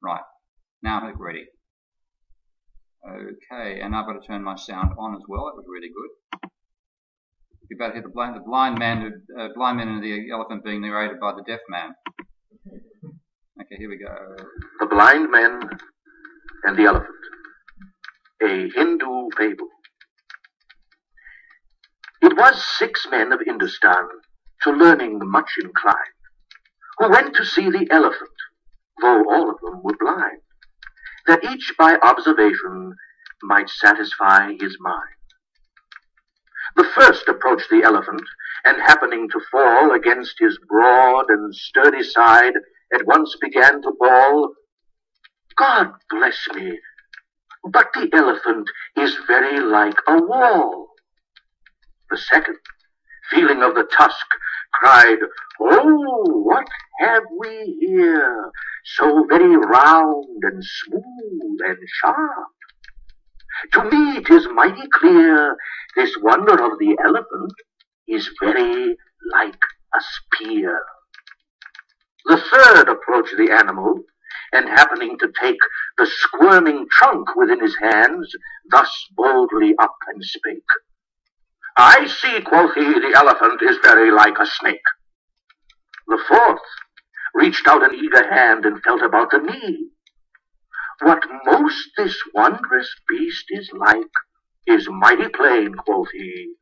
Right, now click ready. Okay, and I've got to turn my sound on as well. It was really good. You better hear the blind man and the elephant being narrated by the deaf man. Okay, here we go. The Blind Men and the Elephant, a Hindu fable. It was 6 men of Hindustan, to learning much inclined, who went to see the elephant, though all of them were blind, that each by observation might satisfy his mind. The first approached the elephant, and happening to fall against his broad and sturdy side, at once began to bawl, "God bless me, but the elephant is very like a wall." The second, feeling of the tusk, cried, "Oh, what have we here, so very round and smooth and sharp? To me 'tis mighty clear, this wonder of the elephant is very like a spear." The third approached the animal, and happening to take the squirming trunk within his hands, thus boldly up and spake, "I see," quoth he, "the elephant is very like a snake." The fourth reached out an eager hand and felt about the knee. "What most this wondrous beast is like is mighty plain," quoth he.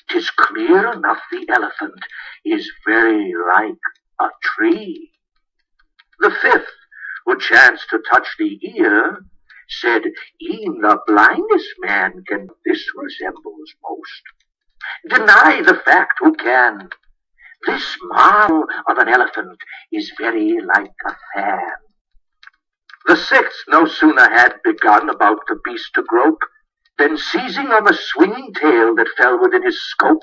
"'Tis clear enough the elephant is very like a tree." The fifth, who chanced to touch the ear, said, "E'en the blindest man can this resembles most. Deny the fact who can. This marvel of an elephant is very like a fan." The sixth no sooner had begun about the beast to grope, than seizing on the swinging tail that fell within his scope,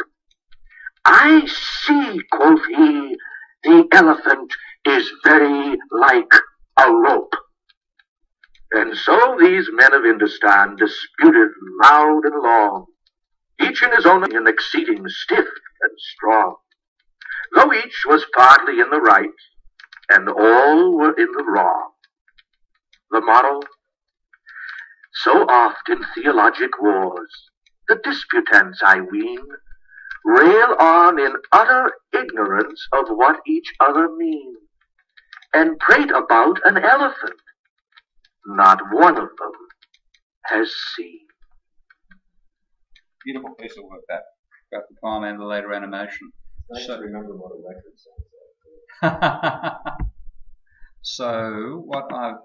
"I see," quoth he, "the elephant is very like a rope." And so these men of Hindustan disputed loud and long, each in his own opinion exceeding stiff and strong, though each was partly in the right, and all were in the wrong. The moral: so oft in theologic wars, the disputants, I ween, rail on in utter ignorance of what each other mean, and prate about an elephant not one of them has seen. Beautiful piece of work, that, about the time and the later animation. So remember what a record sounds like. So what I've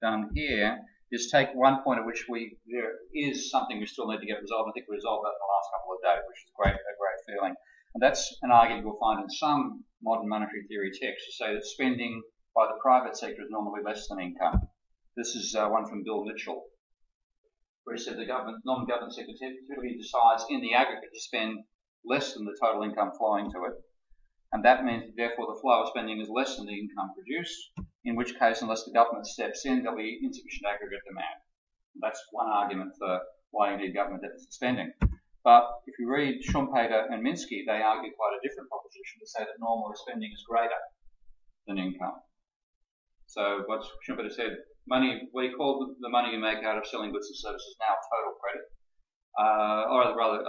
done here is take one point at which there is something we still need to get resolved. I think we resolved that in the last couple of days, which is a great feeling. And that's an argument you'll find in some modern monetary theory texts to say that spending by the private sector is normally less than income. This is one from Bill Mitchell, where he said the non-government sector typically decides in the aggregate to spend less than the total income flowing to it, and that means that therefore the flow of spending is less than the income produced, in which case unless the government steps in there'll be insufficient aggregate demand. That's one argument for why you need government deficit spending. But if you read Schumpeter and Minsky, they argue quite a different proposition to say that normally spending is greater than income. So what Schumpeter said, money, we call the money you make out of selling goods and services now total credit, or rather,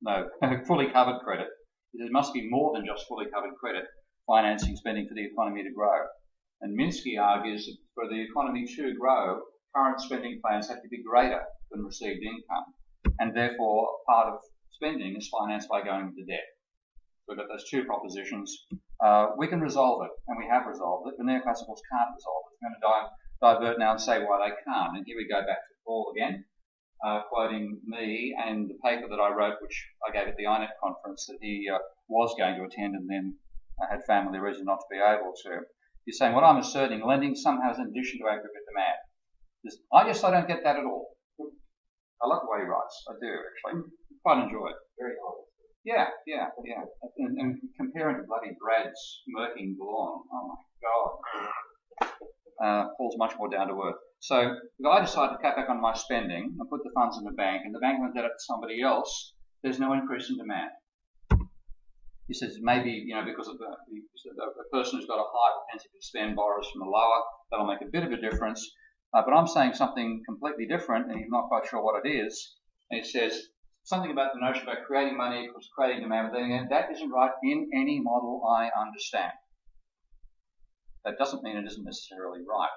no, fully covered credit. There must be more than just fully covered credit financing spending for the economy to grow. And Minsky argues that for the economy to grow, current spending plans have to be greater than received income, and therefore part of spending is financed by going into debt. We've got those two propositions. We can resolve it, and we have resolved it, but neoclassicals can't resolve it. I'm going to divert now and say why they can't. And here we go back to Paul again, quoting me and the paper that I wrote, which I gave at the INET conference that he was going to attend and then had family reason not to be able to. He's saying, what I'm asserting, lending somehow is an addition to aggregate demand. I guess I don't get that at all. I like the way he writes. I do, actually. Quite enjoy it. Very honest. Yeah. And comparing to bloody Brad smirking Blonde, oh my God. Paul's much more down to earth. So if I decide to cut back on my spending and put the funds in the bank, and the bank lends that up to somebody else, there's no increase in demand. He says maybe, because of a person who's got a high propensity to spend borrows from a lower, that'll make a bit of a difference. But I'm saying something completely different, and he's not quite sure what it is. And he says something about the notion about creating money equals creating demand, but then again, that isn't right in any model I understand. That doesn't mean it isn't necessarily right.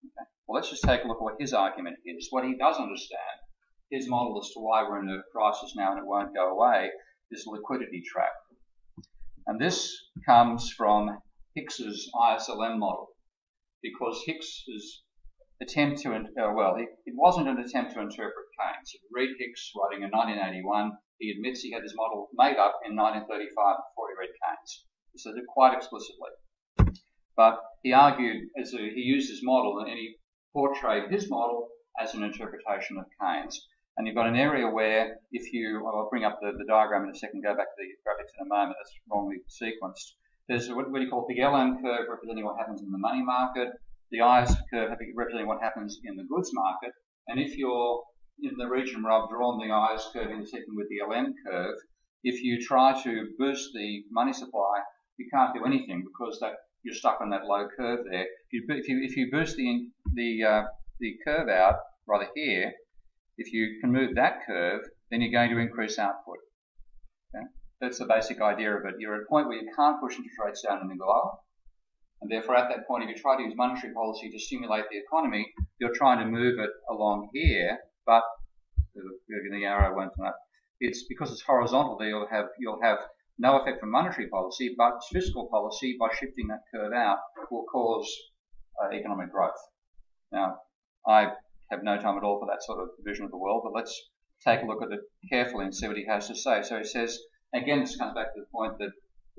Okay. Well, let's just take a look at what his argument is. What he does understand, his model as to why we're in a crisis now and it won't go away, is liquidity trap. And this comes from Hicks's ISLM model, because Hicks's attempt to, it wasn't an attempt to interpret Keynes. If you read Hicks writing in 1981, he admits he had his model made up in 1935 before he read Keynes. He said it quite explicitly. But he argued, he used his model, and he portrayed his model as an interpretation of Keynes. And you've got an area where I'll bring up the diagram in a second, go back to the graphics in a moment, that's wrongly sequenced. There's what you call the LM curve representing what happens in the money market, the IS curve representing what happens in the goods market. And if you're in the region where I've drawn the IS curve intersecting with the LM curve, if you try to boost the money supply, you can't do anything because you're stuck on that low curve there. If you boost the curve out, rather here, if you can move that curve, then you're going to increase output. Okay? That's the basic idea of it. You're at a point where you can't push interest rates down any lower, and therefore at that point, if you try to use monetary policy to stimulate the economy, you're trying to move it along here, but the arrow won't come up. It's because it's horizontal there, you'll have no effect from monetary policy, but fiscal policy, by shifting that curve out, will cause economic growth. Now, I have no time at all for that sort of vision of the world, but let's take a look at it carefully and see what he has to say. So he says, again, this comes back to the point that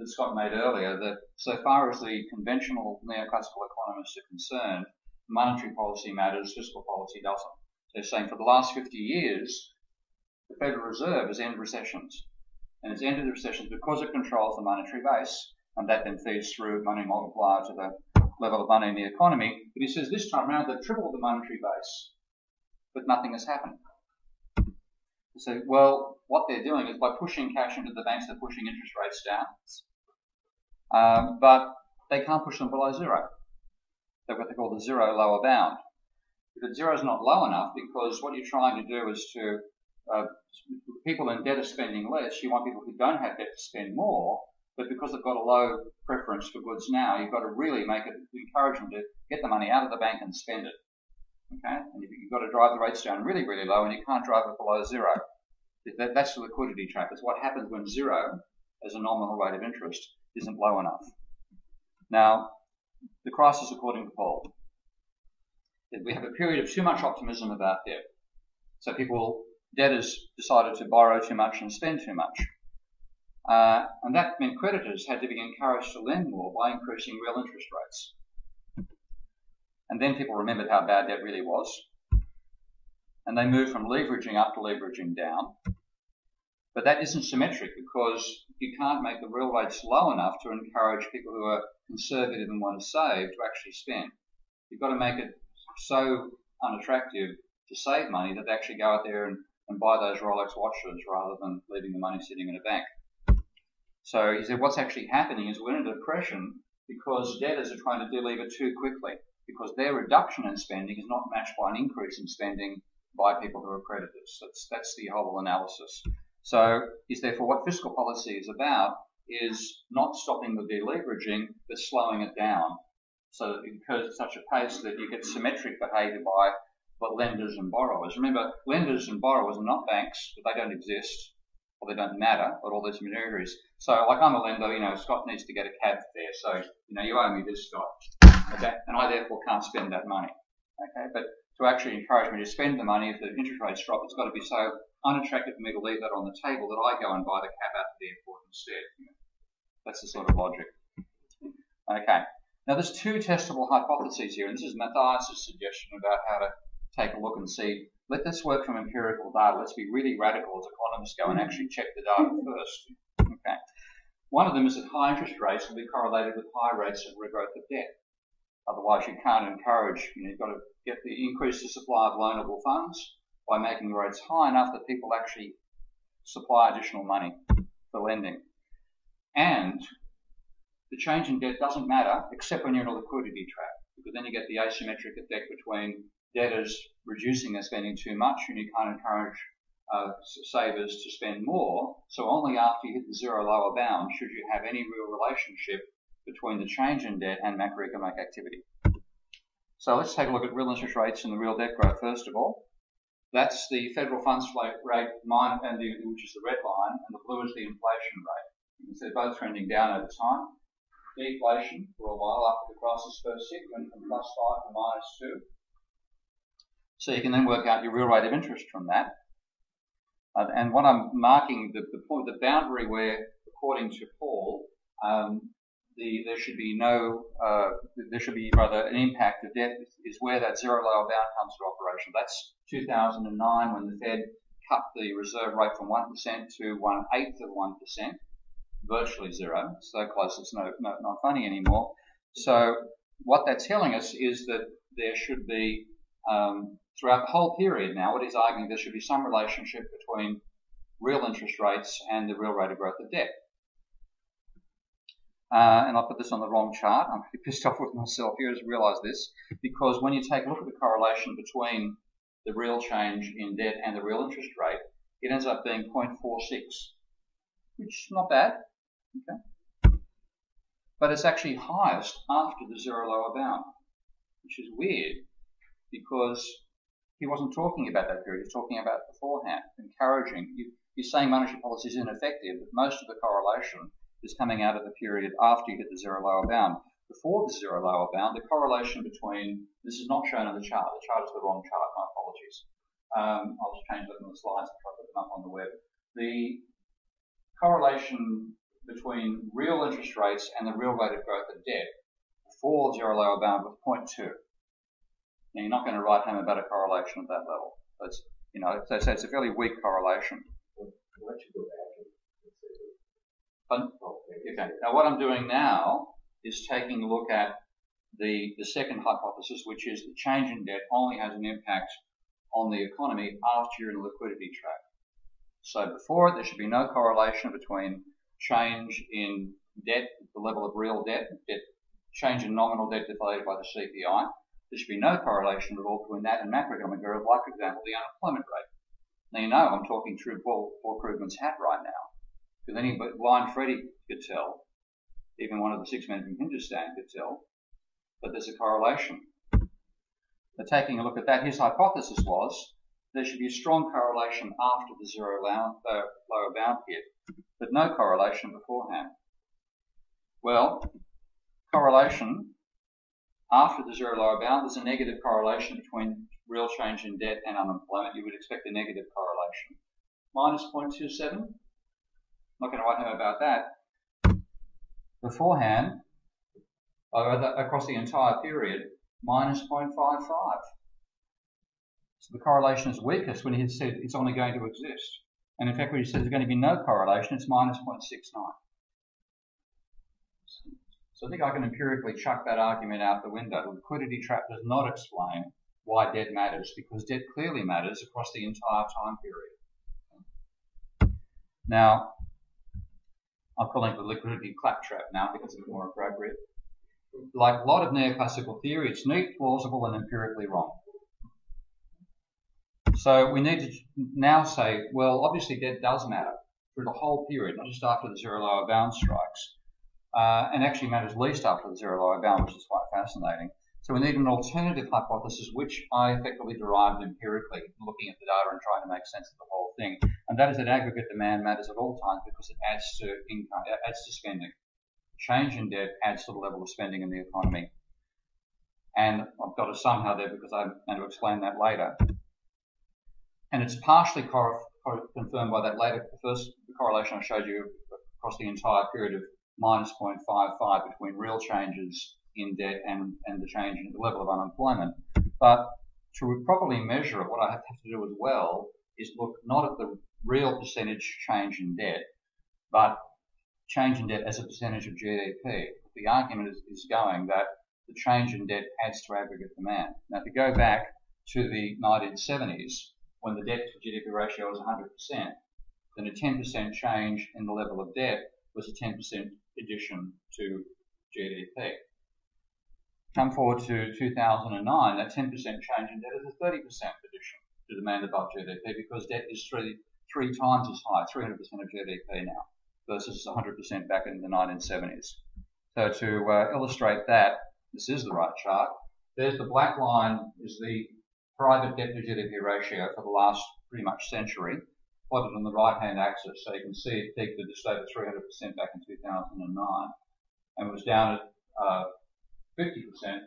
Scott made earlier, that so far as the conventional neoclassical economists are concerned, monetary policy matters, fiscal policy doesn't. So they're saying for the last 50 years, the Federal Reserve has ended recessions. And it's ended the recessions because it controls the monetary base, and that then feeds through money multiplier to the level of money in the economy. But he says this time around they've tripled the monetary base, but nothing has happened. So, well, what they're doing is by pushing cash into the banks, they're pushing interest rates down. But they can't push them below zero. They've what they call the zero lower bound. But zero is not low enough, because what you're trying to do is to people in debt are spending less. You want people who don't have debt to spend more, but because they've got a low preference for goods now, you've got to really encourage them to get the money out of the bank and spend it. Okay, and you've got to drive the rates down really, really low, and you can't drive it below zero. That's the liquidity trap. It's what happens when zero, as a nominal rate of interest, isn't low enough. Now, the crisis according to Paul. We have a period of too much optimism about debt. So debtors decided to borrow too much and spend too much. And that meant creditors had to be encouraged to lend more by increasing real interest rates. And then people remembered how bad debt really was. And they moved from leveraging up to leveraging down. But that isn't symmetric, because you can't make the real rates low enough to encourage people who are conservative and want to save to actually spend. You've got to make it so unattractive to save money that they actually go out there and buy those Rolex watches rather than leaving the money sitting in a bank. So he said what's actually happening is we're in a depression because debtors are trying to delever too quickly, because their reduction in spending is not matched by an increase in spending by people who are creditors. That's the whole analysis. So therefore what fiscal policy is about is not stopping the deleveraging, but slowing it down, so that it occurs at such a pace that you get symmetric behaviour by lenders and borrowers. Remember, lenders and borrowers are not banks, but they don't exist, or they don't matter, but all these intermediaries. So, like I'm a lender, Scott needs to get a cab fare, so, you owe me this, Scott, okay, and I therefore can't spend that money, okay, but to actually encourage me to spend the money, if the interest rates drop, it's got to be so unattractive for me to leave that on the table that I go and buy the cab out to the airport instead. That's the sort of logic. Okay. Now, there's two testable hypotheses here, and this is Matthias' suggestion about how to take a look and see, let this work from empirical data. Let's be really radical as economists, go and actually check the data first. Okay. One of them is that high interest rates will be correlated with high rates of regrowth of debt. Otherwise, you can't encourage, you've got to increase the supply of loanable funds by making the rates high enough that people actually supply additional money for lending. And the change in debt doesn't matter except when you're in a liquidity trap, because then you get the asymmetric effect between debtors reducing their spending too much, and you can't encourage savers to spend more. So only after you hit the zero lower bound should you have any real relationship between the change in debt and macroeconomic activity. So let's take a look at real interest rates and the real debt growth first of all. That's the federal funds rate, which is the red line, and the blue is the inflation rate. You can see they're both trending down over time. Deflation for a while after the crisis first hit went from +5 to -2. So you can then work out your real rate of interest from that. And what I'm marking, the boundary where, according to Paul, there should be rather an impact of debt is where that zero lower bound comes to operation. That's 2009 when the Fed cut the reserve rate from 1% to 1/8 of 1%, virtually zero, so close it's not funny anymore. So what that's telling us is that there should be, throughout the whole period now, what he's arguing there should be some relationship between real interest rates and the real rate of growth of debt. And I put this on the wrong chart. I'm pretty pissed off with myself here to realise this, because when you take a look at the correlation between the real change in debt and the real interest rate, it ends up being 0.46, which is not bad, okay? But it's actually highest after the zero lower bound, which is weird, because he wasn't talking about that period. He's talking about beforehand, encouraging. You're saying monetary policy is ineffective, but most of the correlation is coming out of the period after you hit the zero lower bound. Before the zero lower bound, the correlation between, this is not shown on the chart. The chart is the wrong chart, my apologies. I'll just change that in the slides and try to put them up on the web. The correlation between real interest rates and the real rate of growth of debt before zero lower bound was 0.2. Now, you're not going to write home about a correlation at that level. It's, so it's a fairly weak correlation. Okay. Now, what I'm doing now is taking a look at the second hypothesis, which is that change in debt only has an impact on the economy after you're in a liquidity trap. So before it, there should be no correlation between change in debt, the level of real debt, change in nominal debt deflated by the CPI. There should be no correlation at all between that and macroeconomic growth, like, for example, the unemployment rate. Now, you know I'm talking through Paul Krugman's hat right now, because any blind Freddy could tell, even one of the 6 men from Hindustan could tell, that there's a correlation. But taking a look at that, his hypothesis was there should be a strong correlation after the zero lower bound hit, but no correlation beforehand. Well, correlation after the zero lower bound, there's a negative correlation between real change in debt and unemployment. You would expect a negative correlation. -0.27. Not going to write home about that. Beforehand, across the entire period, -0.55. So the correlation is weakest when he said it's only going to exist. And in fact, when he says there's going to be no correlation, it's -0.69. So I think I can empirically chuck that argument out the window. The liquidity trap does not explain why debt matters, because debt clearly matters across the entire time period. Now, I'm calling it the liquidity claptrap now because it's more appropriate. Like a lot of neoclassical theory, it's neat, plausible, and empirically wrong. So we need to now say, well, obviously debt does matter through the whole period, not just after the zero lower bound strikes, and actually matters least after the zero lower bound, which is quite fascinating. So we need an alternative hypothesis, which I effectively derived empirically, looking at the data and trying to make sense of the whole thing. And that is that aggregate demand matters at all times because it adds to income, it adds to spending. Change in debt adds to the level of spending in the economy. And I've got a somehow there because I'm going to explain that later. And it's partially confirmed by that later. The correlation I showed you across the entire period of -0.55 between real changes in debt and the change in the level of unemployment. But to properly measure it, what I have to do as well is look not at the real percentage change in debt, but change in debt as a percentage of GDP. The argument is going that the change in debt adds to aggregate demand. Now, if you go back to the 1970s, when the debt to GDP ratio was 100%, then a 10% change in the level of debt was a 10% addition to GDP. Come forward to 2009, that 10% change in debt is a 30% addition to demand above GDP, because debt is three times as high, 300% of GDP now, versus 100% back in the 1970s. So to illustrate that, this is the right chart. There's the black line is the private debt to GDP ratio for the last pretty much century, plotted on the right-hand axis. So you can see it peaked at just over 300% back in 2009, and was down at 50%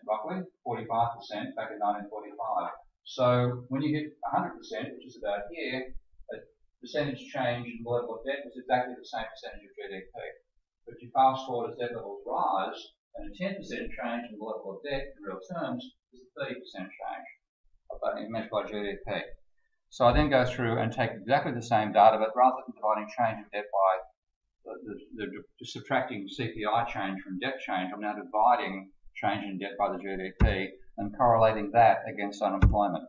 roughly, 45% back in 1945. So when you hit 100%, which is about here, a percentage change in the level of debt was exactly the same percentage of GDP. But if you fast forward as debt levels rise, and a 10% change in the level of debt in real terms is a 30% change measured by GDP. So I then go through and take exactly the same data, but rather than dividing change in debt by subtracting CPI change from debt change, I'm now dividing change in debt by the GDP and correlating that against unemployment.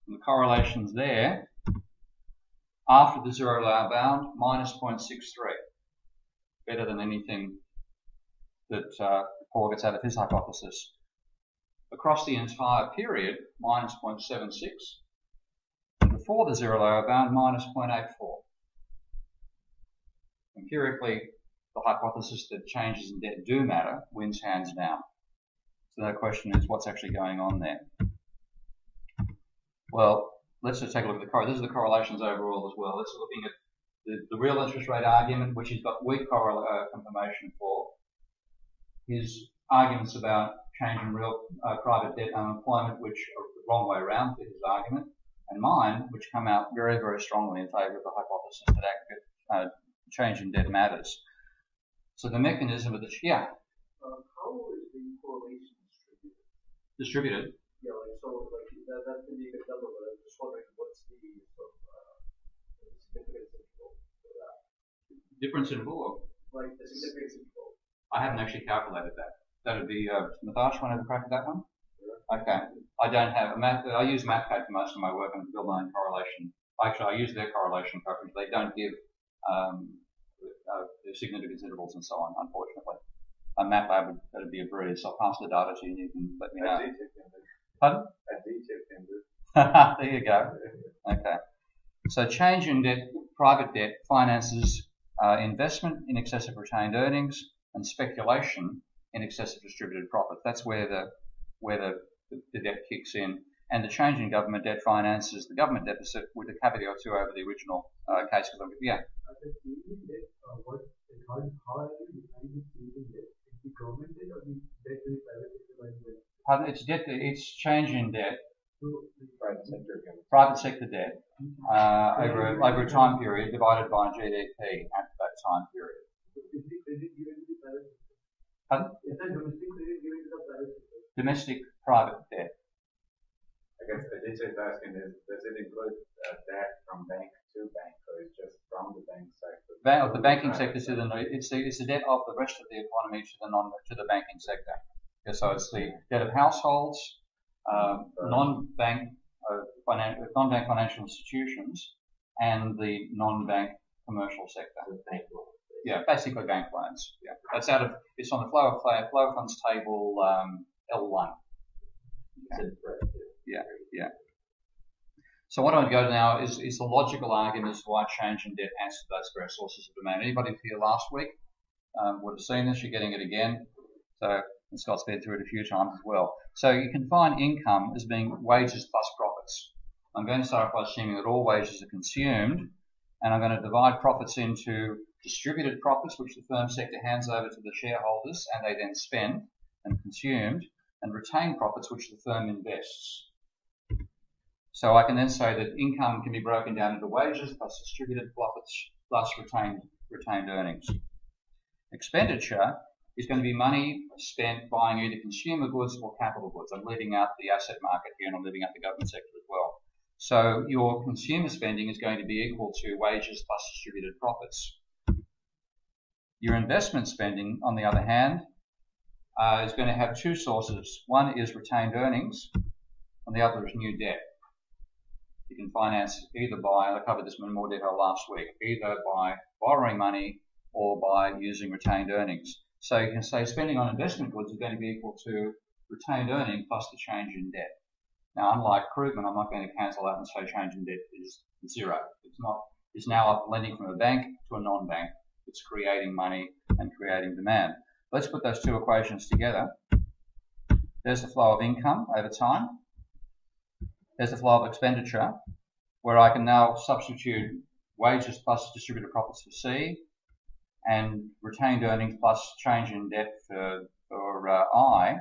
And the correlations there, after the zero lower bound, minus 0.63, better than anything that Paul gets out of his hypothesis. Across the entire period, minus 0.76, and before the zero lower bound, minus 0.84. Empirically, the hypothesis that changes in debt do matter wins hands down. So the question is, what's actually going on there? Well, let's just take a look at the this is the correlations overall as well. Let's looking at the real interest rate argument, which he's got weak confirmation for. His arguments about change in real private debt unemployment, which are the wrong way around for his argument, and mine, which come out very, very strongly in favour of the hypothesis that change in debt matters. So the mechanism of the how is the correlation distributed? Yeah, that can be a good number, but I'm just wondering what's the significance interval for that? Difference interval? Like the significance interval. I haven't actually calculated that. That would be Mathash, want to have a crack at that one? Yeah. Okay. I don't have I use MathCAD for most of my work and build my own correlation. Actually, I use their correlation coverage. They don't give significance intervals and so on, unfortunately. A MATLAB would be a breeze. So I'll pass the data to you and you can let me know. Pardon? There you go. Okay. So change in debt, private debt finances investment in excess of retained earnings and speculation in excess of distributed profit. That's where the debt kicks in. And the change in government debt finances the government deficit with a caveat or two over the original case. Yeah. Pardon? It's debt. It's change in debt. Private sector debt over a time period divided by GDP at that time period. Pardon? Domestic private debt. I guess the DJ is asking is, does it include debt from bank to bank, or is it just from the bank sector? The banking sector to it's the debt of the rest of the economy to the banking sector. Yeah, so it's the debt of households, non-bank financial institutions, and the non-bank commercial sector. Yeah, basically bank loans. Yeah, that's it's on the flow of funds table L1. Okay. Yeah. So what I'm going to go to now is the logical argument as to why change in debt answers those various sources of demand. Anybody here last week would have seen this. You're getting it again. So Scott's been through it a few times as well. So you can find income as being wages plus profits. I'm going to start by assuming that all wages are consumed, and I'm going to divide profits into distributed profits, which the firm sector hands over to the shareholders and they then spend and consumed, and retained profits, which the firm invests. So I can then say that income can be broken down into wages plus distributed profits plus retained earnings. Expenditure is going to be money spent buying either consumer goods or capital goods. I'm leaving out the asset market here and I'm leaving out the government sector as well. So your consumer spending is going to be equal to wages plus distributed profits. Your investment spending, on the other hand, is going to have two sources. One is retained earnings and the other is new debt. You can finance either by, I covered this in more detail last week, either by borrowing money or by using retained earnings. So you can say spending on investment goods is going to be equal to retained earning plus the change in debt. Now, unlike Krugman, I'm not going to cancel out and say change in debt is zero. It's now lending from a bank to a non-bank. It's creating money and creating demand. Let's put those two equations together. There's the flow of income over time. There's the flow of expenditure, where I can now substitute wages plus distributed profits for C, and retained earnings plus change in debt for I.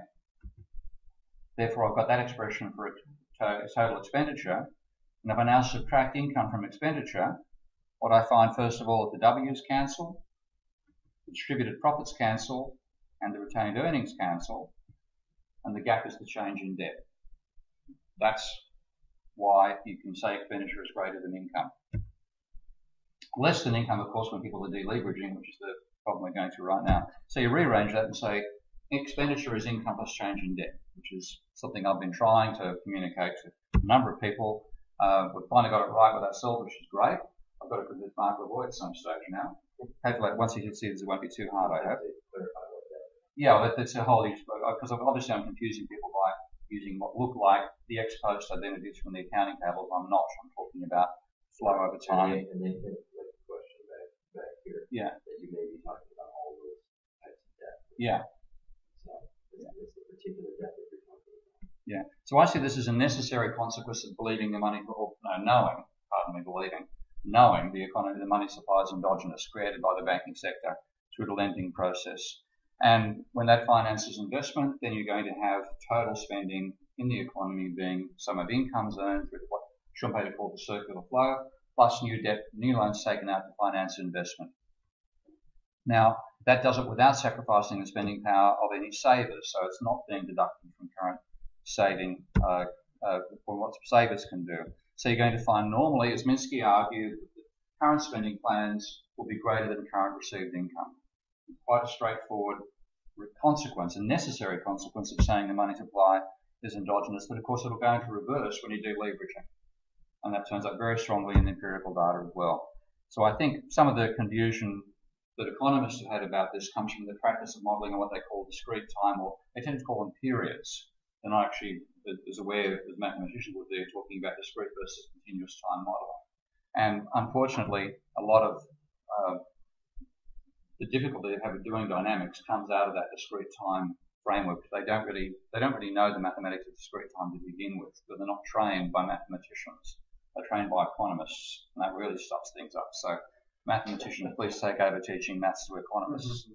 Therefore, I've got that expression for total expenditure. And if I now subtract income from expenditure, what I find first of all is the W's cancel, the distributed profits cancel, and the retained earnings cancel, and the gap is the change in debt. That's why you can say expenditure is greater than income. Less than income, of course, when people are deleveraging, which is the problem we're going through right now. So you rearrange that and say expenditure is income plus change in debt, which is something I've been trying to communicate to a number of people. We've finally got it right with ourselves, which is great. I've got to put this Mark Lavoie at some stage now. Hopefully, once he hits it, it won't be too hard, I hope. Yeah, but that's a whole issue, because obviously I'm confusing people by using what look like the ex post identities from the accounting tables. I'm not. I'm talking about flow over time. And then the question back here. Yeah. That you may be talking about all those types of debt. Yeah. So it's the particular debt that you're talking about. Yeah. So I see this as a necessary consequence of believing the money, or knowing the economy, the money supply is endogenous, created by the banking sector through the lending process. And when that finances investment, then you're going to have total spending in the economy being sum of incomes earned with what Schumpeter called the circular flow, plus new debt, new loans taken out to finance investment. Now, that does it without sacrificing the spending power of any savers, so it's not being deducted from current saving, from what savers can do. So you're going to find normally, as Minsky argued, that the current spending plans will be greater than current received income. Quite a straightforward consequence, a necessary consequence of saying the money supply is endogenous, but of course it'll go into reverse when you do leveraging. And that turns out very strongly in the empirical data as well. So I think some of the confusion that economists have had about this comes from the practice of modelling what they call discrete time, or they tend to call them periods. They're not actually as aware as mathematicians would do, talking about discrete versus continuous time modelling. And unfortunately, a lot of the difficulty they have with doing dynamics comes out of that discrete time framework. They don't really know the mathematics of discrete time to begin with, but they're not trained by mathematicians. They're trained by economists, and that really stuffs things up. So mathematicians, please take over teaching maths to economists.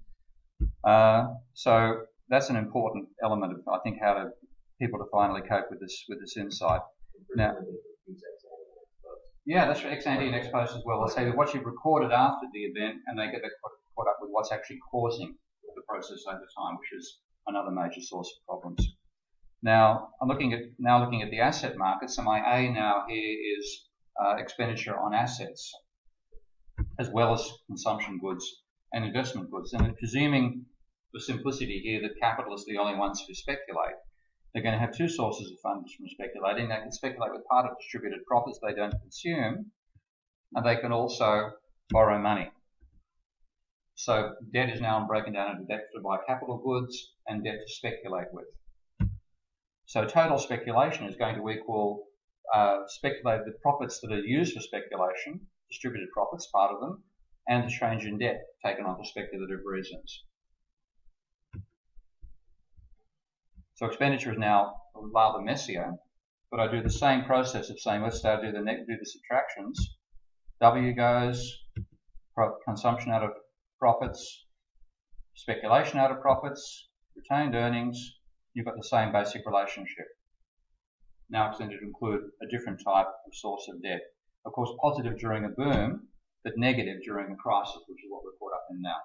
So that's an important element of, I think, how people to finally cope with this insight. Now, yeah, that's ex ante and ex post as well. They say that what you've recorded after the event, and they get caught up with what's actually causing the process over time, which is another major source of problems. Now, I'm looking at the asset market. So my A now here is expenditure on assets, as well as consumption goods and investment goods. And presuming for simplicity here that capital is the only ones who speculate, they're going to have two sources of funds from speculating. They can speculate with part of distributed profits they don't consume, and they can also borrow money. So debt is now broken down into debt to buy capital goods and debt to speculate with. So total speculation is going to equal the profits that are used for speculation, distributed profits, part of them, and the change in debt taken on for speculative reasons. So expenditure is now rather messier, but I do the same process of saying, let's start do the subtractions. W goes consumption out of profits, speculation out of profits, retained earnings. You've got the same basic relationship. Now extended to include a different type of source of debt. Of course, positive during a boom, but negative during a crisis, which is what we're caught up in now.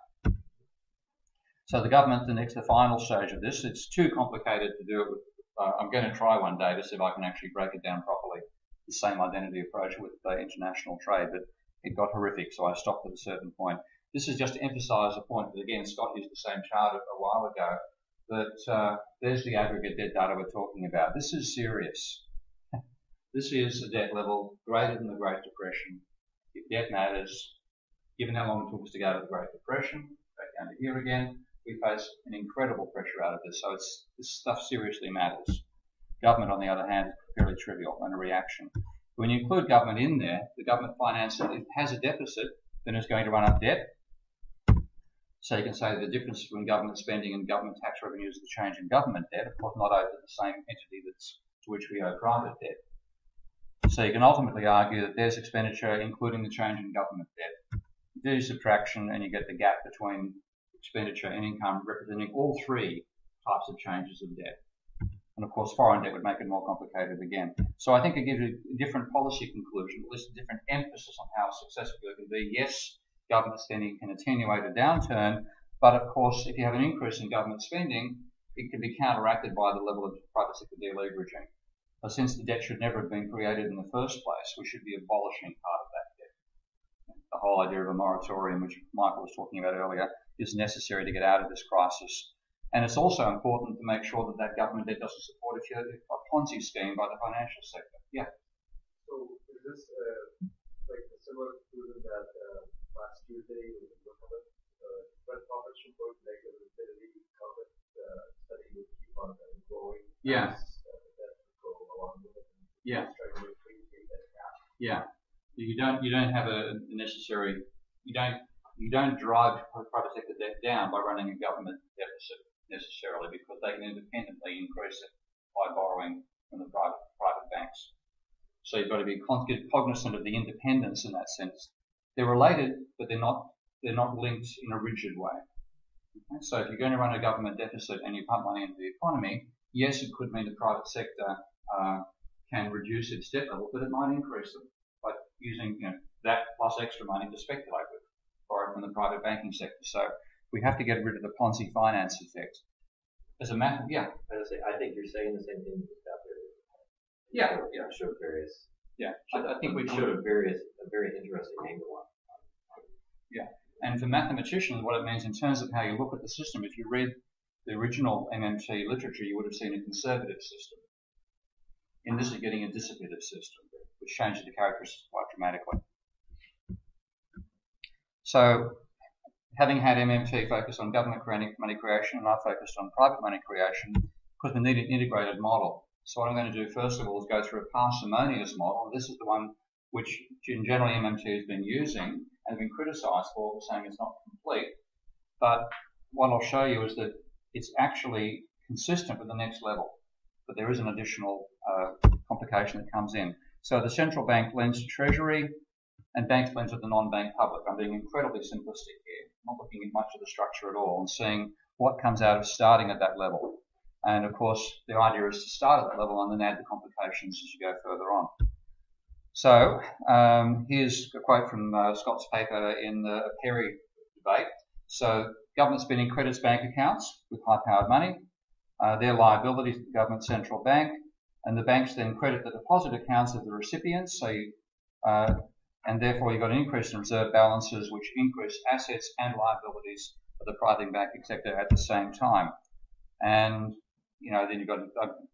So the government, the final stage of this, it's too complicated to do it with, I'm going to try one day to see if I can actually break it down properly, the same identity approach with international trade, but it got horrific, so I stopped at a certain point. This is just to emphasise a point that, again, Scott used the same chart a while ago, that there's the aggregate debt data we're talking about. This is serious. This is a debt level greater than the Great Depression. If debt matters, given how long it took us to go to the Great Depression, back down to here again, we face an incredible pressure out of this. So this stuff seriously matters. Government, on the other hand, is fairly trivial and a reaction. When you include government in there, the government finance it has a deficit, then it's going to run up debt. So you can say that the difference between government spending and government tax revenues is the change in government debt, of course not over the same entity to which we owe private debt. So you can ultimately argue that there's expenditure including the change in government debt. You do subtraction and you get the gap between expenditure and income representing all three types of changes of debt. And of course foreign debt would make it more complicated again. So I think it gives you a different policy conclusion, at least a different emphasis on how successful it can be. Yes, government spending can attenuate a downturn, but of course if you have an increase in government spending, it can be counteracted by the level of private sector deleveraging. But since the debt should never have been created in the first place, we should be abolishing part of that debt. The whole idea of a moratorium, which Michael was talking about earlier, is necessary to get out of this crisis. And it's also important to make sure that that government debt doesn't support a Ponzi scheme by the financial sector. Yeah. So is this like a similar conclusion that last Tuesday we looked at when profits report negative liquidity, COVID study would keep on growing? Yeah. That would go along with it. Yeah. Try to recreate that gap. Yeah. You don't have a necessary. You don't drive private sector debt down by running a government deficit necessarily, because they can independently increase it by borrowing from the private banks. So you've got to be cognizant of the independence in that sense. They're related, but they're not linked in a rigid way. Okay? So if you're going to run a government deficit and you pump money into the economy, yes, it could mean the private sector can reduce its debt level, but it might increase them by using that plus extra money to speculate with, borrow from the private banking sector. So we have to get rid of the Ponzi finance effect. As a matter, yeah. I think you're saying the same thing out there. Yeah. Showed various. Yeah. I think we showed a very interesting angle on. Yeah. And for mathematicians, what it means in terms of how you look at the system, if you read the original MMT literature, you would have seen a conservative system. And this is getting a dissipative system, which changes the characteristics quite dramatically. So, having had MMT focus on government money creation and I focused on private money creation, because we need an integrated model. So what I'm going to do first of all is go through a parsimonious model. This is the one which in general MMT has been using and has been criticised for saying it's not complete. But what I'll show you is that it's actually consistent with the next level. But there is an additional complication that comes in. So the central bank lends to Treasury and banks lend to the non-bank public. I'm being incredibly simplistic here. I'm not looking at much of the structure at all and seeing what comes out of starting at that level. And of course, the idea is to start at that level and then add the complications as you go further on. So here's a quote from Scott's paper in the Perry debate. So government spending credits bank accounts with high-powered money. Their liabilities to the government central bank, and the banks then credit the deposit accounts of the recipients. So and therefore you've got an increase in reserve balances, which increase assets and liabilities of the private banking sector at the same time. And then you've got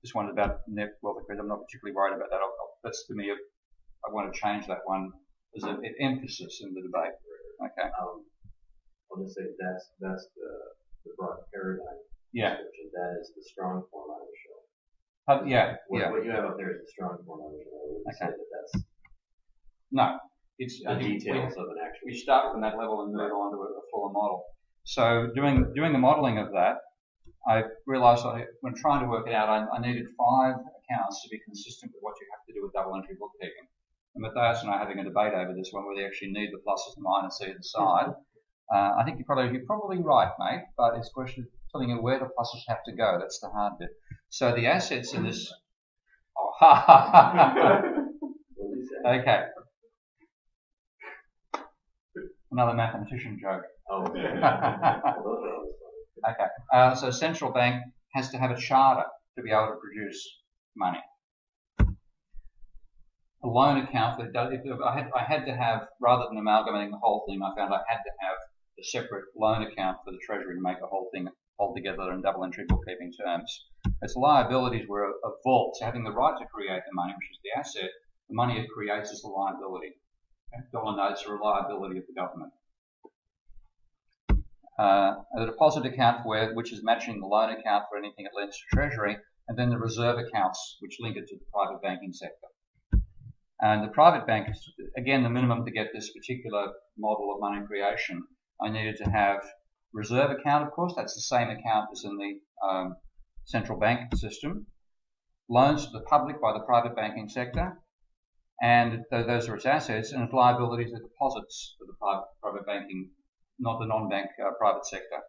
this one about net wealth accrued. I'm not particularly worried about that. That's to me, I want to change that one as an emphasis in the debate. Okay. I'll just say that's the broad paradigm. Yeah. That is the strong form I would show. What you have up there is the strong form I would show. I wouldn't say that's no. It's the details of an actual. We start from that level and move on to a fuller model. So doing the modelling of that, I realised when trying to work it out, I needed 5 accounts to be consistent with what you have to do with double entry bookkeeping. And Matthias and I are having a debate over this one, whether you actually need the pluses and minuses either side. I think you're probably right, mate, but it's a question of telling you where the pluses have to go. That's the hard bit. So the assets in this. Oh, ha ha ha. Okay. Another mathematician joke. Oh. Okay. So central bank has to have a charter to be able to produce money. A loan account that does, I had to have, rather than amalgamating the whole thing, I found I had to have a separate loan account for the Treasury to make the whole thing hold together in double entry bookkeeping terms. Its liabilities were a vault, so having the right to create the money, which is the asset, the money it creates is the liability. Okay? Dollar notes are a liability of the government. The deposit account, which is matching the loan account for anything it lends to Treasury, and then the reserve accounts, which link it to the private banking sector. And the private bank, again, the minimum to get this particular model of money creation, I needed to have reserve account, of course, that's the same account as in the central bank system, loans to the public by the private banking sector, and those are its assets, and its liabilities are deposits for the private banking, not the non-bank private sector.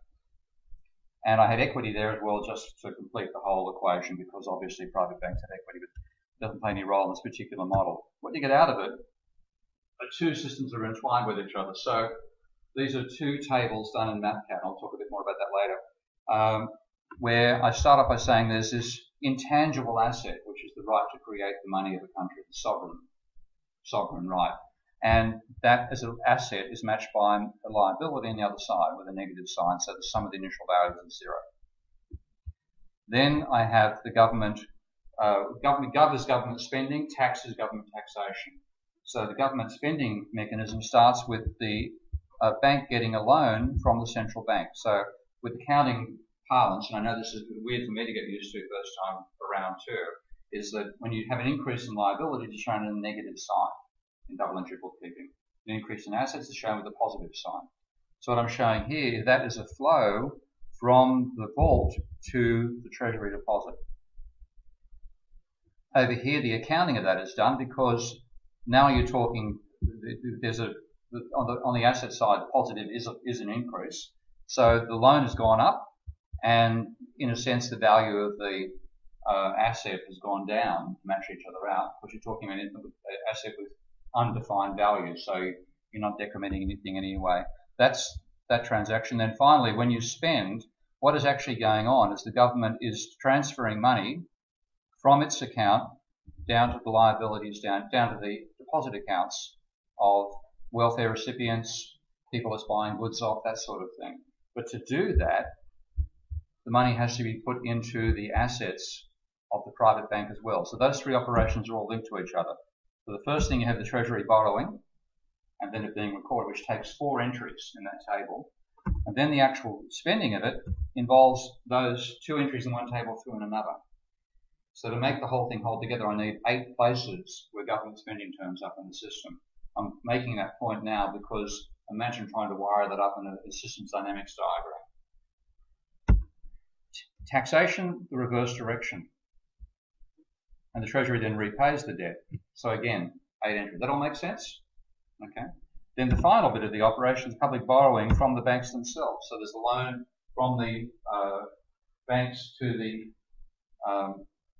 And I had equity there as well, just to complete the whole equation, because obviously private banks have equity, but it doesn't play any role in this particular model. What you get out of it are two systems that are entwined with each other. So these are two tables done in MathCAD. I'll talk a bit more about that later, where I start off by saying there's this intangible asset, which is the right to create the money of a country, the sovereign right. And that as an asset is matched by a liability on the other side with a negative sign, so the sum of the initial values is 0. Then I have the government, gov is government spending, tax is government taxation. So the government spending mechanism starts with the bank getting a loan from the central bank. So with accounting parlance, and I know this is weird for me to get used to first time around too, is that when you have an increase in liabilities, it's shown in a negative sign in double entry bookkeeping. An increase in assets is shown with a positive sign. So what I'm showing here, that is a flow from the vault to the treasury deposit. Over here, the accounting of that is done because now you're talking, there's on the asset side, the positive is an increase. So the loan has gone up, and in a sense, the value of the asset has gone down to match each other out, because you're talking about an asset with undefined value, so you're not decrementing anything in any way. That's that transaction. Then finally, when you spend, what is actually going on is the government is transferring money from its account down to the liabilities, down to the deposit accounts of welfare recipients, people it's buying goods off, that sort of thing. But to do that, the money has to be put into the assets of the private bank as well. So those three operations are all linked to each other. So the first thing, you have the treasury borrowing, and then it being recorded, which takes 4 entries in that table. And then the actual spending of it involves those 2 entries in one table, 2 in another. So to make the whole thing hold together, I need 8 places where government spending turns up in the system. I'm making that point now because imagine trying to wire that up in a systems dynamics diagram. Taxation, the reverse direction. And the Treasury then repays the debt. So again, 8 entries. That all makes sense? Okay. Then the final bit of the operation is public borrowing from the banks themselves. So there's a loan from the banks to the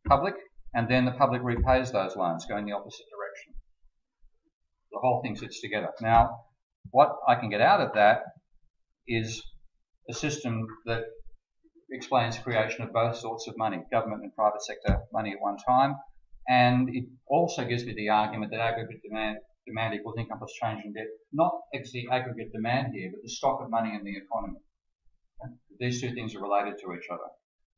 public, and then the public repays those loans, going the opposite direction. The whole thing sits together. Now, what I can get out of that is a system that explains creation of both sorts of money, government and private sector money at one time, and it also gives me the argument that aggregate demand equals income plus change in debt. Not the aggregate demand here, but the stock of money in the economy. Okay? These two things are related to each other.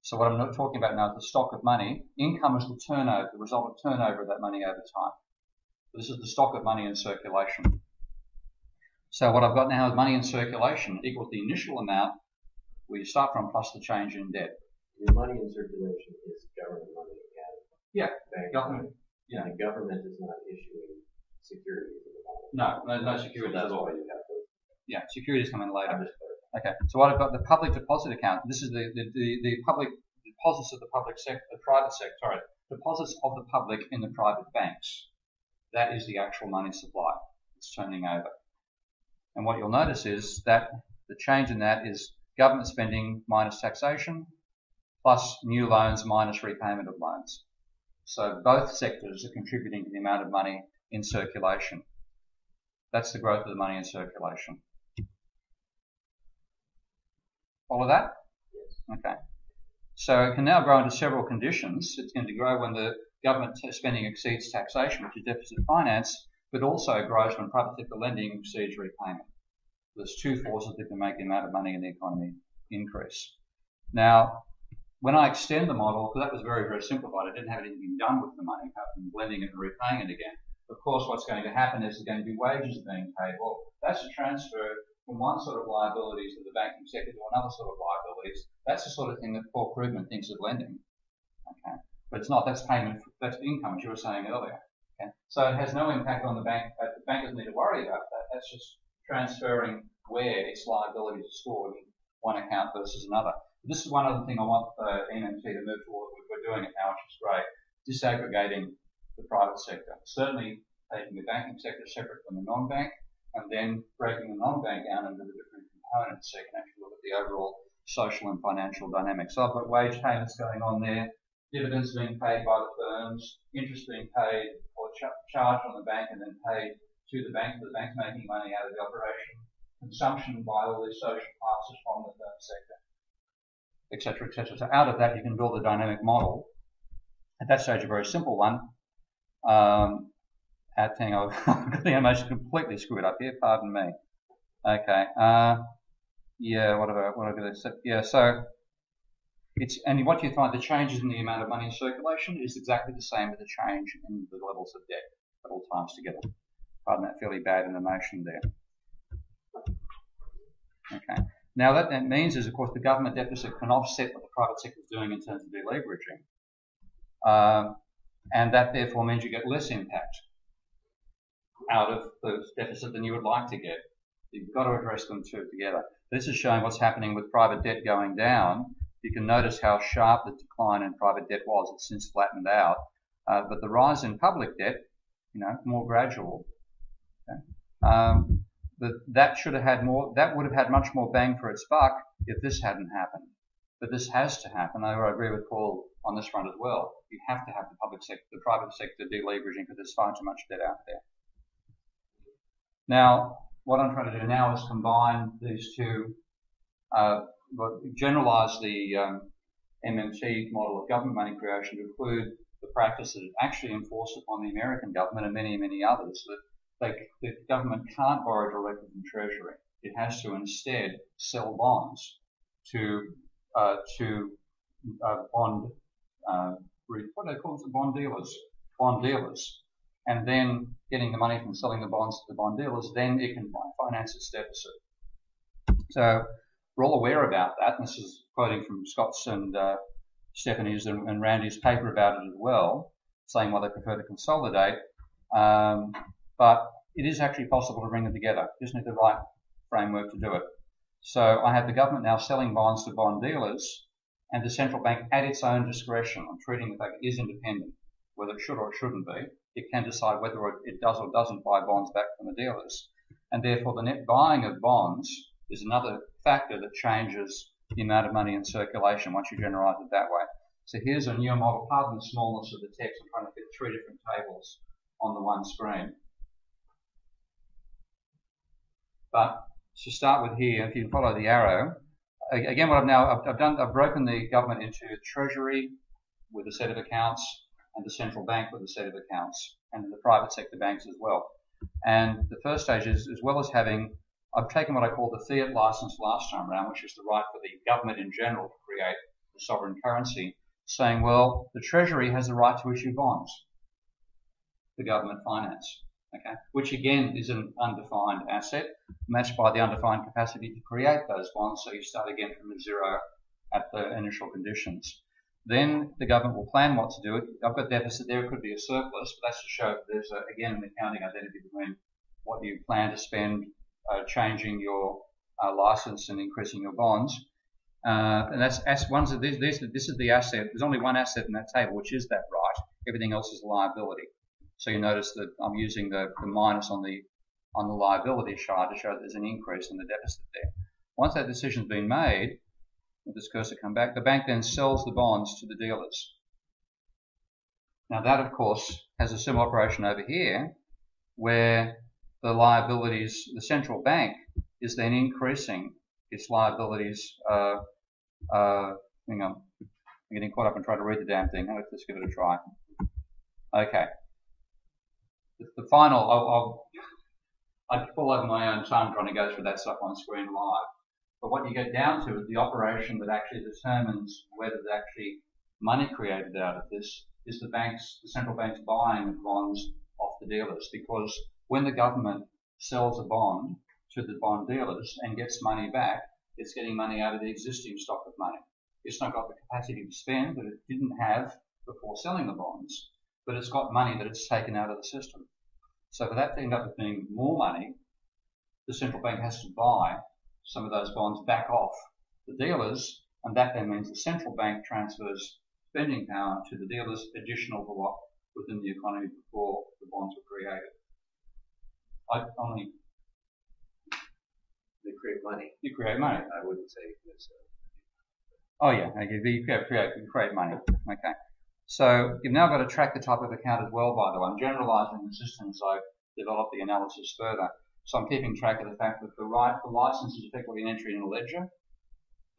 So what I'm not talking about now is the stock of money. Income is the turnover, the result of turnover of that money over time. This is the stock of money in circulation. So what I've got now is money in circulation equals the initial amount we start from plus the change in debt. Your money in circulation is government money accounted. Yeah, government. Yeah, the government is not issuing securities at the moment. No securities so at all. You have those. Yeah, securities come in later. Okay, so what I've got, the public deposit account. This is the public deposits of the public sector, the private sector. Sorry, deposits of the public in the private banks. That is the actual money supply. It's turning over. And what you'll notice is that the change in that is government spending minus taxation, plus new loans minus repayment of loans. So both sectors are contributing to the amount of money in circulation. That's the growth of the money in circulation. Follow that? Yes. Okay. So it can now grow into several conditions. It's going to grow when the government spending exceeds taxation, which is deficit finance, but also grows when private sector lending exceeds repayment. There's 2 forces that can make the amount of money in the economy increase. Now, when I extend the model, because that was very, very simplified, I didn't have anything done with the money apart from blending it and repaying it again. Of course, what's going to happen is there's going to be wages being paid. Well, that's a transfer from one sort of liabilities of the banking sector to another sort of liabilities. That's the sort of thing that Paul Krugman thinks of lending. Okay, but it's not. That's payment. That's income, as you were saying earlier. Okay, so it has no impact on the bank. The bank doesn't need to worry about that. That's just transferring where its liabilities are stored in one account versus another. This is one other thing I want MMT to move toward. We're doing it now, which is great. Disaggregating the private sector. Certainly taking the banking sector separate from the non-bank, and then breaking the non-bank down into the different components so you can actually look at the overall social and financial dynamics. So I've got wage payments going on there, dividends being paid by the firms, interest being paid or charged on the bank and then paid to the bank. The bank's making money out of the operation. Consumption by all these social classes from the firm sector, etc., etc. So out of that, you can build a dynamic model. At that stage, a very simple one. I've got the animation completely screwed up here. Pardon me. Okay. Yeah. What have I said? Yeah. So it's, and what you find, the changes in the amount of money in circulation is exactly the same as the change in the levels of debt at all times together. Pardon that fairly bad animation there. Okay. Now, what that means is, of course, the government deficit can offset what the private sector is doing in terms of deleveraging. And that, therefore, means you get less impact out of the deficit than you would like to get. You've got to address them two together. This is showing what's happening with private debt going down. You can notice how sharp the decline in private debt was. It's since flattened out. But the rise in public debt, more gradual. Okay. That should have had more. That would have had much more bang for its buck if this hadn't happened. But this has to happen. I agree with Paul on this front as well. You have to have the private sector deleveraging because there's far too much debt out there. Now, what I'm trying to do now is combine these two, generalize the MMT model of government money creation to include the practice that is actually enforced upon the American government and many, many others, that the government can't borrow directly from Treasury. It has to instead sell bonds to bond, what do they call it, bond dealers, and then getting the money from selling the bonds to the bond dealers, then it can finance its deficit. So we're all aware about that, and this is quoting from Scott's and Stephanie's and Randy's paper about it as well, saying why they prefer to consolidate. But it is actually possible to bring them together. You just need the right framework to do it. So I have the government now selling bonds to bond dealers, and the central bank at its own discretion, on treating the fact it is independent, whether it should or it shouldn't be, it can decide whether it does or doesn't buy bonds back from the dealers. And therefore the net buying of bonds is another factor that changes the amount of money in circulation once you generalize it that way. So here's a new model. Pardon the smallness of the text. I'm trying to fit 3 different tables on the one screen. But to start with here, if you can follow the arrow, again, what I've broken the government into Treasury with a set of accounts and the central bank with a set of accounts, and the private sector banks as well. And the first stage is, as well as having, I've taken what I call the fiat license last time around, which is the right for the government in general to create the sovereign currency, saying, well, the Treasury has the right to issue bonds for government finance, okay, which again is an undefined asset matched by the undefined capacity to create those bonds. So you start again from a zero at the initial conditions. Then the government will plan what to do. I've got deficit there. It could be a surplus, but that's to show that there's, again, an accounting identity between what you plan to spend, changing your license and increasing your bonds. And that's this is the asset. There's only one asset in that table, which is that right. Everything else is a liability. So you notice that I'm using the minus on the liability side to show that there's an increase in the deficit there. Once that decision's been made, with this cursor come back, the bank then sells the bonds to the dealers. Now that, of course, has a similar operation over here, where the liabilities, the central bank is then increasing its liabilities. Hang on, I'm getting caught up and trying to read the damn thing. Let's just give it a try. Okay. The final, I'd fall over my own tongue trying to go through that stuff on screen live. But what you get down to is the operation that actually determines whether there's actually money created out of this is the central banks buying of bonds off the dealers. Because when the government sells a bond to the bond dealers and gets money back, it's getting money out of the existing stock of money. It's not got the capacity to spend that it didn't have before selling the bonds, but it's got money that it's taken out of the system. So for that to end up being more money, the central bank has to buy some of those bonds back off the dealers, and that then means the central bank transfers spending power to the dealers additional to what within the economy before the bonds were created. They create money. You create money. I wouldn't say this. Oh yeah, okay, you create money. Okay. So you've now got to track the type of account as well, by the way. I'm generalizing the system as I develop the analysis further. So I'm keeping track of the fact that the license is effectively an entry in a ledger.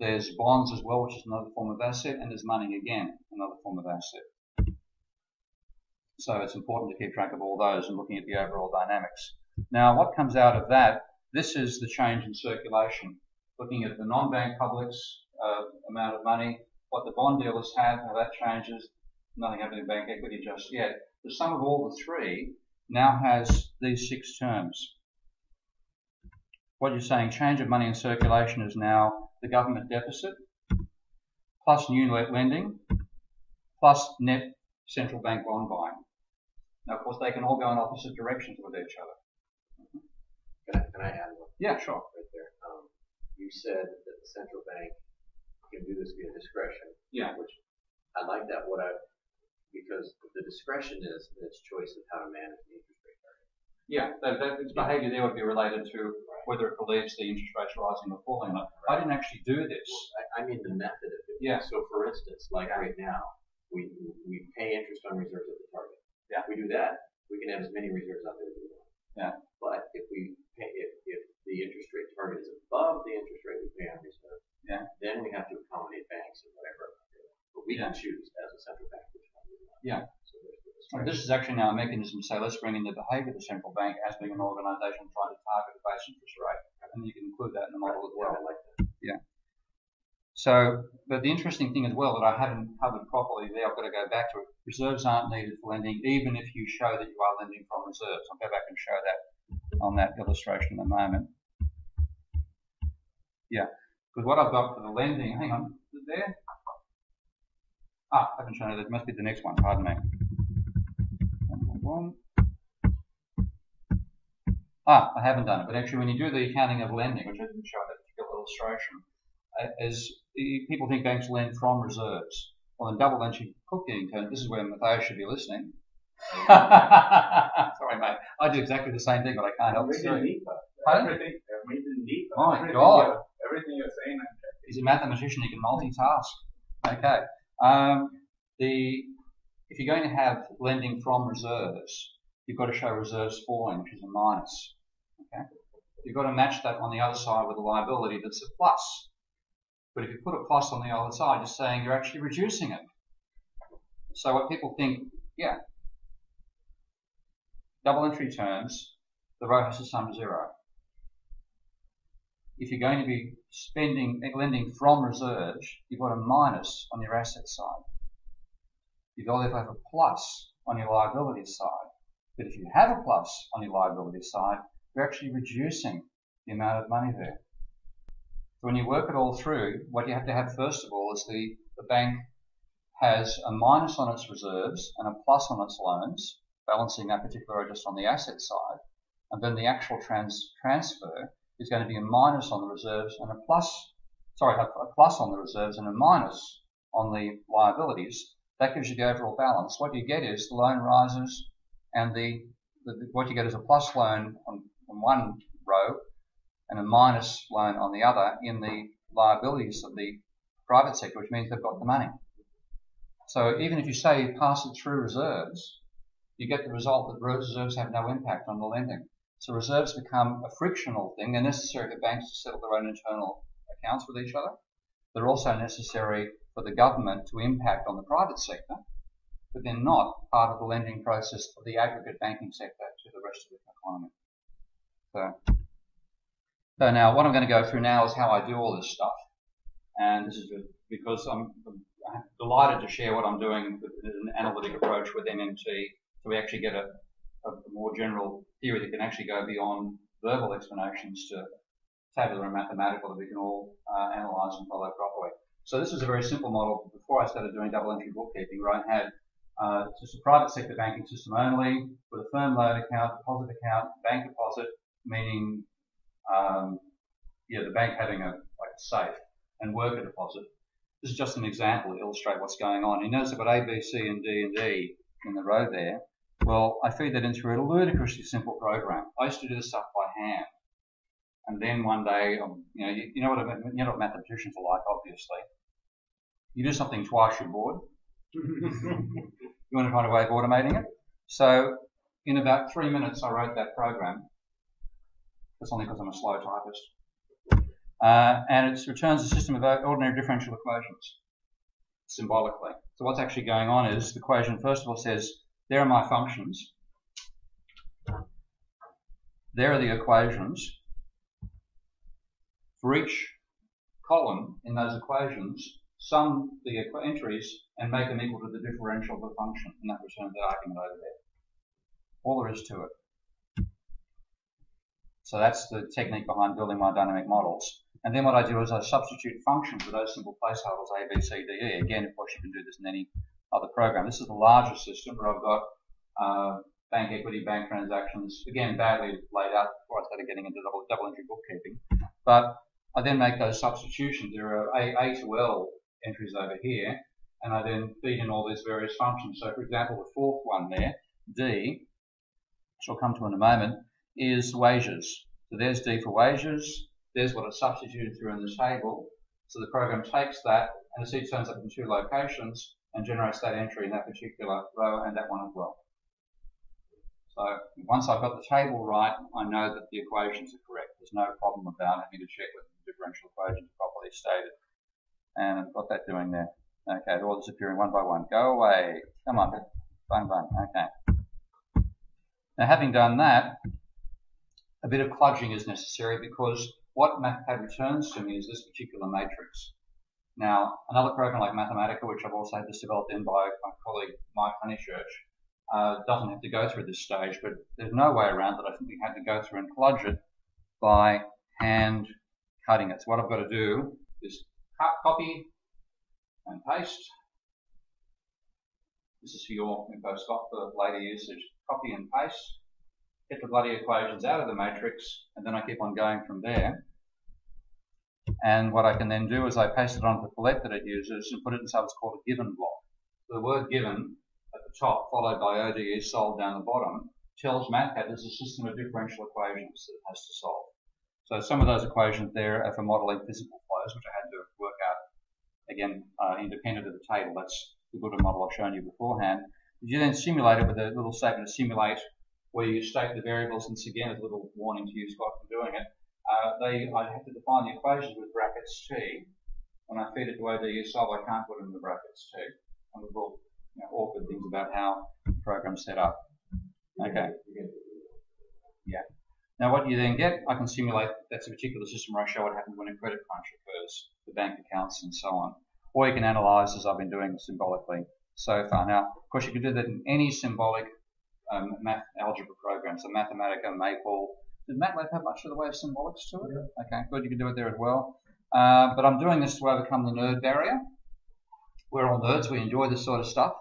There's bonds as well, which is another form of asset, and there's money again, another form of asset. So it's important to keep track of all those and looking at the overall dynamics. Now, what comes out of that, this is the change in circulation. Looking at the non-bank public's amount of money, what the bond dealers have, how that changes. Nothing happening in bank equity just yet. The sum of all the three now has these 6 terms. What you're saying, change of money in circulation is now the government deficit, plus new lending, plus net central bank bond buying. Now, of course, they can all go in opposite directions with each other. Can I add one? Yeah, sure. Right there. You said that the central bank can do this via discretion. Yeah. Which I like that. Because the discretion is its choice of how to manage the interest rate target. Yeah, its behaviour there would be related to whether it believes the interest rate's rising or falling. I didn't actually do this. I mean the method of it. Yeah. So for instance, like right now, we pay interest on reserves at the target. Yeah. If we do that, we can have as many reserves out there as we want. Yeah. But if the interest rate target is above the interest rate we pay on reserve, yeah, then we have to accommodate banks and whatever. But we can choose as a central bank which one we want. Yeah. So Well, this is actually now a mechanism to say, let's bring in the behaviour of the central bank as being an organisation trying to target a base interest rate. And you can include that in the model as well. I like that. Yeah. So, but the interesting thing as well that I haven't covered properly there, I've got to go back to it. Reserves aren't needed for lending, even if you show that you are lending from reserves. I'll go back and show that on that illustration in a moment. Yeah. Because what I've got for the lending, hang on, is it there? I haven't shown it. It must be the next one. Pardon me. I haven't done it. But actually, when you do the accounting of lending, which I didn't show in that particular illustration, people think banks lend from reserves. Well, in double entry bookkeeping terms, this is where Matthias should be listening. Sorry, mate. I do exactly the same thing, but I can't help it. Everything. My God. Everything you're saying. He's a mathematician. He can multitask. Okay. If you're going to have lending from reserves, you've got to show reserves falling, which is a minus. Okay. You've got to match that on the other side with a liability that's a plus. But if you put a plus on the other side, you're saying you're actually reducing it. So what people think, yeah, double entry terms, the row has to sum to 0. If you're going to be lending from reserves, you've got a minus on your asset side. You've got to have a plus on your liability side. But if you have a plus on your liability side, you're actually reducing the amount of money there. So when you work it all through, what you have to have first of all is the bank has a minus on its reserves and a plus on its loans, balancing that particular just on the asset side. And then the actual transfer is going to be a minus on the reserves and a plus on the reserves and a minus on the liabilities. That gives you the overall balance. What you get is the loan rises, and what you get is a plus loan on one row and a minus loan on the other in the liabilities of the private sector, which means they've got the money. So even if you say you pass it through reserves, you get the result that reserves have no impact on the lending. So reserves become a frictional thing. They're necessary for banks to settle their own internal accounts with each other. They're also necessary for the government to impact on the private sector, but they're not part of the lending process of the aggregate banking sector to the rest of the economy. So So now what I'm going to go through now is how I do all this stuff. And this is because I'm delighted to share what I'm doing with an analytic approach with MMT, so we actually get a more general theory that can actually go beyond verbal explanations to tabular and mathematical that we can all analyze and follow properly. So this is a very simple model before I started doing double entry bookkeeping, where I had just a private sector banking system only with a firm loan account, deposit account, bank deposit, meaning the bank having a safe, and worker deposit. This is just an example to illustrate what's going on. You notice I've got A, B, C, and D in the row there. Well, I feed that into a ludicrously simple program. I used to do this stuff by hand. And then one day, you know what mathematicians are like, obviously. You do something twice, you're bored. You want to find a way of automating it. So in about 3 minutes, I wrote that program. That's only because I'm a slow typist. And it returns a system of ordinary differential equations, symbolically. So what's actually going on is the equation, first of all, says, there are my functions. There are the equations. For each column in those equations, sum the entries and make them equal to the differential of the function, and that returns the argument over there. All there is to it. So that's the technique behind building my dynamic models. And then what I do is I substitute functions with those simple placeholders, A, B, C, D, E. Again, of course, you can do this in any other program. This is the larger system where I've got bank equity, bank transactions, again, badly laid out before I started getting into double entry bookkeeping. But I then make those substitutions. There are A to L entries over here, and I then feed in all these various functions. So, for example, the fourth one there, D, which I'll come to in a moment, is wages. So there's D for wages. There's what I substituted through in the table. So the program takes that, and it turns up in two locations and generates that entry in that particular row and that one as well. So once I've got the table right, I know that the equations are correct. There's no problem about having to check whether the differential equations are properly stated. And I've got that doing there. Okay, they're all disappearing one by one. Go away. Come on. Bang, bang. Okay. Now, having done that, a bit of kludging is necessary because what MathPad returns to me is this particular matrix. Now, another program like Mathematica, which I've also had this developed in by my colleague Mike Honeychurch, doesn't have to go through this stage, but there's no way around it. I think we had to go through and kludge it by hand cutting it. So what I've got to do is copy and paste. This is for your info stock for later usage. Copy and paste. Get the bloody equations out of the matrix, and then I keep on going from there. And what I can then do is I paste it onto the palette that it uses and put it inside what's called a given block. So the word given at the top, followed by ODE solved down the bottom, tells MathPad there's a system of differential equations that it has to solve. So some of those equations there are for modelling physical flows, which I had to work out, again, independent of the table. That's the good model I've shown you beforehand. You then simulate it with a little statement to simulate where you state the variables, and again, a little warning to you, Scott, for doing it. I have to define the equations with brackets T. When I feed it to ODE solve, I can't put it in the brackets T. And we've all awkward things about how the program's set up. Okay. Yeah. Now what you then get, I can simulate, that's a particular system where I show what happens when a credit crunch occurs, the bank accounts and so on. Or you can analyze, as I've been doing symbolically so far. Now, of course, you can do that in any symbolic math algebra program. So Mathematica, Maple. Did MATLAB have much of the way of symbolics to it? Yeah. Okay, good, you can do it there as well. But I'm doing this to overcome the nerd barrier. We're all nerds, we enjoy this sort of stuff,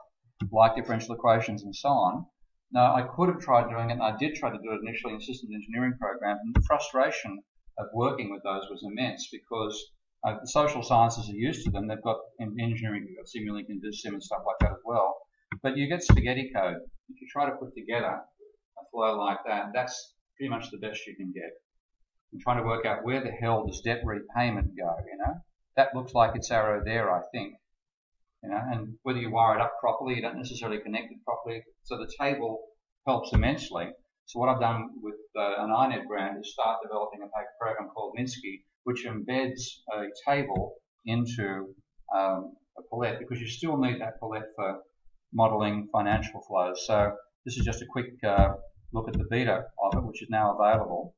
like differential equations and so on. Now, I could have tried doing it, and I did try to do it initially in systems engineering programs, and the frustration of working with those was immense because the social sciences are used to them. They've got, in engineering, you've got Simulink and DISSIM and stuff like that as well. But you get spaghetti code. If you try to put together a flow like that, that's pretty much the best you can get. I'm trying to work out where the hell does debt repayment go, That looks like its arrow there, I think. And whether you wire it up properly, you don't necessarily connect it properly. So the table helps immensely. So what I've done with an INET brand is start developing a program called Minsky, which embeds a table into a palette, because you still need that palette for modeling financial flows. So this is just a quick look at the beta of it, which is now available.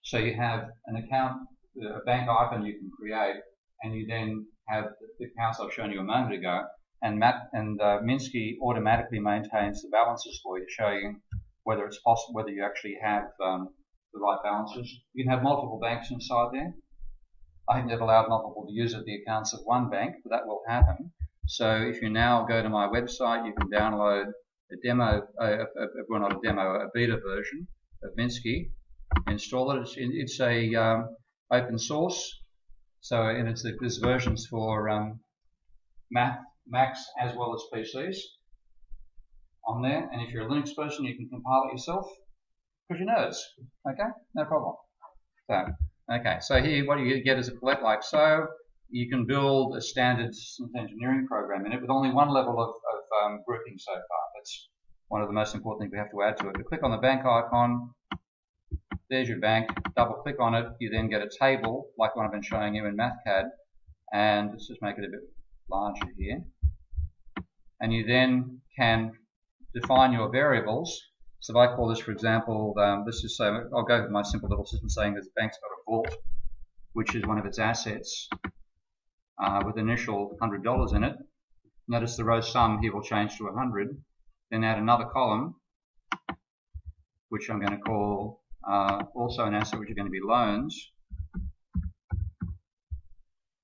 So you have an account, a bank icon you can create, and you then have the accounts I've shown you a moment ago, and Minsky automatically maintains the balances for you, showing whether it's possible, whether you actually have the right balances. You can have multiple banks inside there. I have never allowed multiple users of the accounts of one bank, but that will happen. So if you now go to my website, you can download a demo, well not a demo, a beta version of Minsky, install it. It's a open source, so and there's versions for Macs as well as PCs on there. And if you're a Linux person, you can compile it yourself because you're nerds. Okay, no problem. So, okay, so here what you get is a palette like so. You can build a standard systems engineering program in it with only one level of grouping so far. That's one of the most important things we have to add to it. You click on the bank icon. There's your bank. Double click on it. You then get a table like one I've been showing you in MathCAD. And let's just make it a bit larger here. And you then can define your variables. So if I call this, for example, this is so I'll go with my simple little system saying this bank's got a vault, which is one of its assets with initial $100 in it. Notice the row sum here will change to 100. Then add another column, which I'm going to call also an asset, which are going to be loans.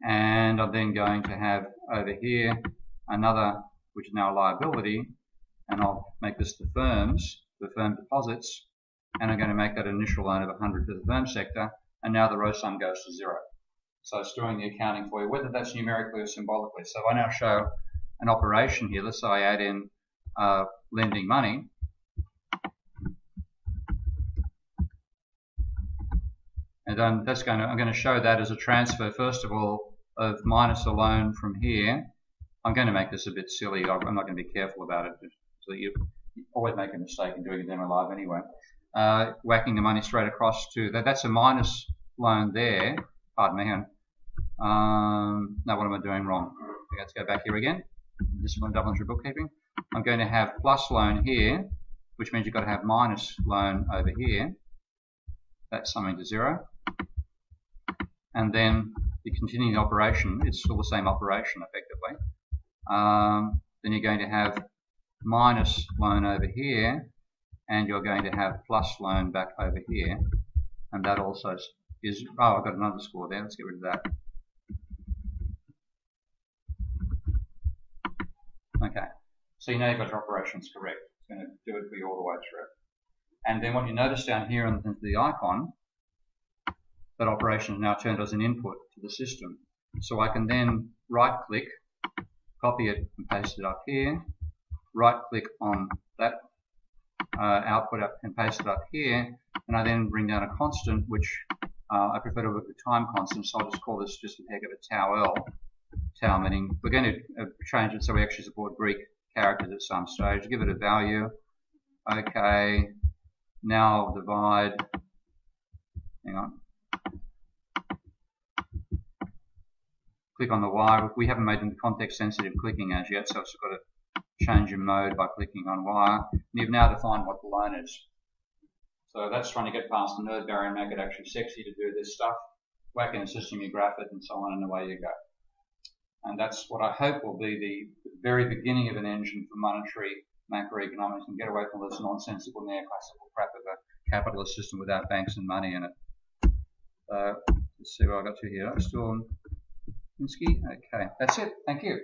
And I'm then going to have over here another, which is now a liability, and I'll make this the firm deposits, and I'm going to make that initial loan of 100 to the firm sector, and now the row sum goes to 0. So it's doing the accounting for you, whether that's numerically or symbolically. So if I now show an operation here, let's say I add in lending money, and I'm going to show that as a transfer, first of all, of minus a loan from here. I'm going to make this a bit silly. I'm not going to be careful about it, so you always make a mistake in doing a demo live anyway. Whacking the money straight across to that's a minus loan there. Pardon me. No, what am I doing wrong? Okay, let's go back here again. This is my double entry bookkeeping. I'm going to have plus loan here, which means you've got to have minus loan over here. That's summing to 0. And then the continuing operation, it's still the same operation effectively. Then you're going to have minus loan over here, and you're going to have plus loan back over here. And that also is, oh, I've got an underscore there, let's get rid of that. Okay, so you know you've got your operations correct. It's going to do it for you all the way through. And then what you notice down here on the icon, that operation is now turned as an input to the system. So I can then right click, copy it and paste it up here, right click on that output up and paste it up here, and I then bring down a constant, which I prefer to work with time constant, so I'll just call this just a heck of a tau L. Tau meaning we're going to change it so we actually support Greek characters at some stage. Give it a value. Okay. Now I'll divide. Hang on. Click on the Y. We haven't made them context sensitive clicking as yet, so it's got to change your mode by clicking on Y. And you've now defined what the loan is. So that's trying to get past the nerd barrier and make it actually sexy to do this stuff. Whack in a system, you graph it, and so on, and away you go. And that's what I hope will be the very beginning of an engine for monetary macroeconomics, and get away from this nonsensical neoclassical crap of a capitalist system without banks and money in it. Let's see what I got to here. I'm still on Minsky. Okay, that's it. Thank you.